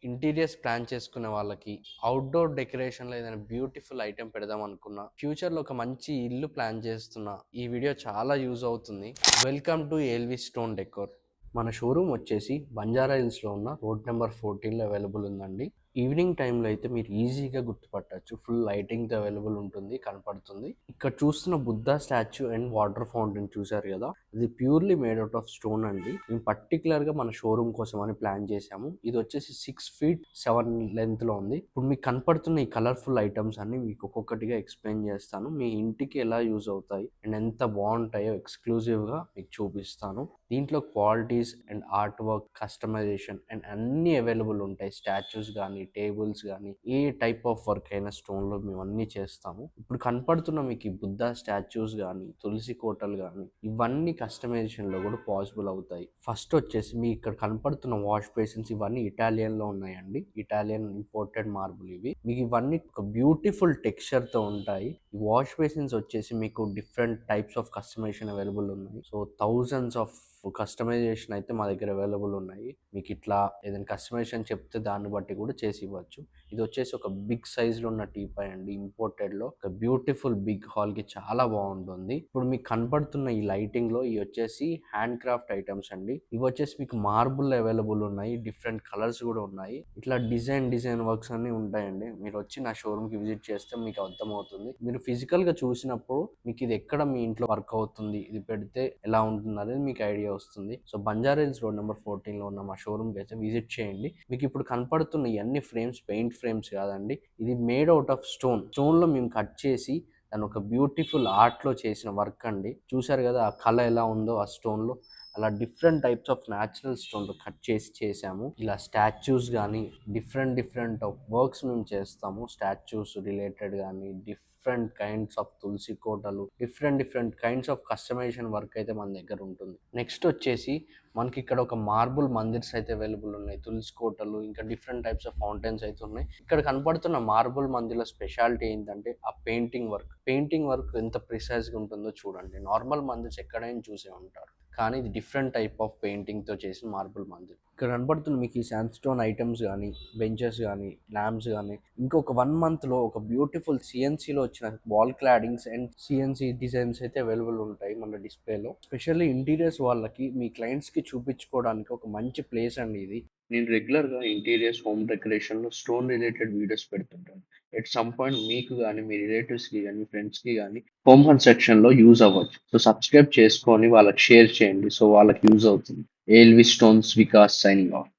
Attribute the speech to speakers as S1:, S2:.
S1: Interiors plan చేసుకునే వాళ్ళకి, outdoor డెకరేషన్‌లో ఏదైనా బ్యూటిఫుల్ ఐటెమ్ పెడదాం అనుకున్నా, ఫ్యూచర్‌లో ఒక మంచి ఇల్లు ప్లాన్ చేస్తున్నా, ఈ వీడియో చాలా యూజ్ అవుతుంది. Welcome to L V stone decor. మన షోరూమ్ వచ్చేసి బంజారా హిల్స్లో ఉన్న రోడ్ నెంబర్ 14లో అవైలబుల్ ఉందండి. ఈవినింగ్ టైంలో అయితే మీరు ఈజీగా గుర్తుపట్టచ్చు. ఫుల్ లైటింగ్తో అవైలబుల్ ఉంటుంది, కనపడుతుంది. ఇక్కడ చూస్తున్న Buddha statue and water fountain చూసారు కదా, ఇది purely made out of stone అండి. మేము పర్టికులర్గా మన షోరూమ్ కోసం అని ప్లాన్ చేసాము. ఇది వచ్చేసి 6 feet 7 లెంత్లో ఉంది. ఇప్పుడు మీకు కనపడుతున్న ఈ కలర్ఫుల్ ఐటమ్స్ అన్ని మీకు ఒక్కొక్కటిగా ఎక్స్ప్లెయిన్ చేస్తాను. మీ ఇంటికి ఎలా యూజ్ అవుతాయి అండ్ ఎంత బాగుంటాయో ఎక్స్క్లూజివ్గా మీకు చూపిస్తాను. దీంట్లో qualities and art work, customization and అన్నీ అవైలబుల్ ఉంటాయి. స్టాచ్యూస్ కానీ, టేబుల్స్ కానీ, ఏ టైప్ ఆఫ్ వర్క్ అయినా స్టోన్లో మేము అన్నీ చేస్తాము. ఇప్పుడు కనపడుతున్న మీకు ఈ బుద్ధ స్టాచ్యూస్ కానీ, తులసి కోటలు కానీ, ఇవన్నీ కస్టమైజేషన్లో కూడా పాసిబుల్ అవుతాయి. ఫస్ట్ వచ్చేసి మీ ఇక్కడ కనపడుతున్న వాష్ బేసిన్స్ ఇవన్నీ ఇటాలియన్లో ఉన్నాయండి. ఇటాలియన్ ఇంపోర్టెడ్ మార్బుల్ ఇవి. మీకు ఇవన్నీ ఒక బ్యూటిఫుల్ టెక్స్చర్తో ఉంటాయి. ఈ వాష్ బేసిన్స్ వచ్చేసి మీకు different types of customization available ఉన్నాయి. సో థౌజండ్స్ ఆఫ్ కస్టమైజేషన్ అయితే మా దగ్గర అవైలబుల్ ఉన్నాయి. మీకు ఇట్లా ఏదైనా కస్టమైజేషన్ చెప్తే దాన్ని బట్టి కూడా చేసి ఇవ్వచ్చు. ఇది వచ్చేసి ఒక బిగ్ సైజులో ఉన్న టీపాయ్ అండి, ఇంపోర్టెడ్లో. ఒక బ్యూటిఫుల్ బిగ్ హాల్కి చాలా బాగుంటుంది. ఇప్పుడు మీకు కనపడుతున్న ఈ లైటింగ్లో ఇవి వచ్చేసి హ్యాండ్ క్రాఫ్ట్ ఐటమ్స్ అండి. ఇవి వచ్చేసి మీకు మార్బుల్ అవైలబుల్ ఉన్నాయి, డిఫరెంట్ కలర్స్ కూడా ఉన్నాయి. ఇట్లా డిజైన్ వర్క్స్ అన్ని ఉంటాయండి. మీరు వచ్చి నా షోరూమ్కి విజిట్ చేస్తే మీకు అర్థమవుతుంది. మీరు ఫిజికల్గా చూసినప్పుడు మీకు ఇది ఎక్కడ మీ ఇంట్లో వర్క్ అవుతుంది, ఇది పెడితే ఎలా ఉంటుంది అనేది మీకు ఐడియా వస్తుంది. So Banjara Hills road number 14లో ఉన్న మా షోరూమ్కి అయితే విజిట్ చేయండి. మీకు ఇప్పుడు కనపడుతున్న ఇవన్నీ ఫ్రేమ్స్ పెయింట్ ఫ్రేమ్స్ కాదండి, ఇది మేడ్ అవుట్ ఆఫ్ స్టోన్లో మేము కట్ చేసి దాని ఒక బ్యూటిఫుల్ ఆర్ట్లో చేసిన వర్క్ అండి. చూసారు కదా ఆ కళ ఎలా ఉందో ఆ స్టోన్లో. అలా డిఫరెంట్ టైప్స్ ఆఫ్ న్యాచురల్ స్టోన్తో కట్ చేసి చేసాము. ఇలా స్టాచ్యూస్ కానీ డిఫరెంట్ ఆఫ్ వర్క్స్ మేము చేస్తాము. స్టాచ్యూస్ రిలేటెడ్ కానీ, డిఫరెంట్ కైండ్స్ ఆఫ్ తులసి కోటలు, different kinds of customization work అయితే మన దగ్గర ఉంటుంది. నెక్స్ట్ వచ్చేసి మనకి ఇక్కడ ఒక మార్బుల్ మందిర్స్ అయితే అవైలబుల్ ఉన్నాయి, తులసి కోటలు, ఇంకా డిఫరెంట్ టైప్స్ ఆఫ్ ఫౌంటైన్స్ అయితే ఉన్నాయి. ఇక్కడ కనపడుతున్న మార్బుల్ మందిర్ల స్పెషాలిటీ ఏంటంటే ఆ పెయింటింగ్ వర్క్ ఎంత ప్రిసైజ్గా ఉంటుందో చూడండి. నార్మల్ మందిర్స్ ఎక్కడైనా చూసే ఉంటారు, కానీ ఇది డిఫరెంట్ టైప్ ఆఫ్ పెయింటింగ్తో చేసిన మార్బుల్ మందిర్. ఇక్కడ కనపడుతున్న మీకు ఈ శాండ్ స్టోన్ ఐటమ్స్ కానీ, బెంచెస్ కానీ, ల్యాంప్స్ కానీ, ఇంకొక 1 monthలో ఒక బ్యూటిఫుల్ సిఎన్సీలో వచ్చిన wall claddings and CNC designs అయితే అవైలబుల్ ఉంటాయి మన డిస్ప్లేలో. స్పెషల్లీ ఇంటీరియర్స్ వాళ్ళకి, మీ క్లయింట్స్కి చూపించుకోవడానికి ఒక మంచి ప్లేస్ అండి ఇది. నేను రెగ్యులర్గా ఇంటీరియర్స్, హోమ్ డెకరేషన్లో స్టోన్ రిలేటెడ్ వీడియోస్ పెడుతుంటాను. ఎట్ సమ్ పాయింట్ మీకు కానీ, మీ రిలేటివ్స్కి కానీ, ఫ్రెండ్స్కి కానీ హోమ్ కన్స్ట్రక్షన్లో యూజ్ అవ్వచ్చు. సో సబ్స్క్రైబ్ చేసుకొని వాళ్ళకి షేర్ చేయండి, సో వాళ్ళకి యూజ్ అవుతుంది. ALV stones Vikas signing off.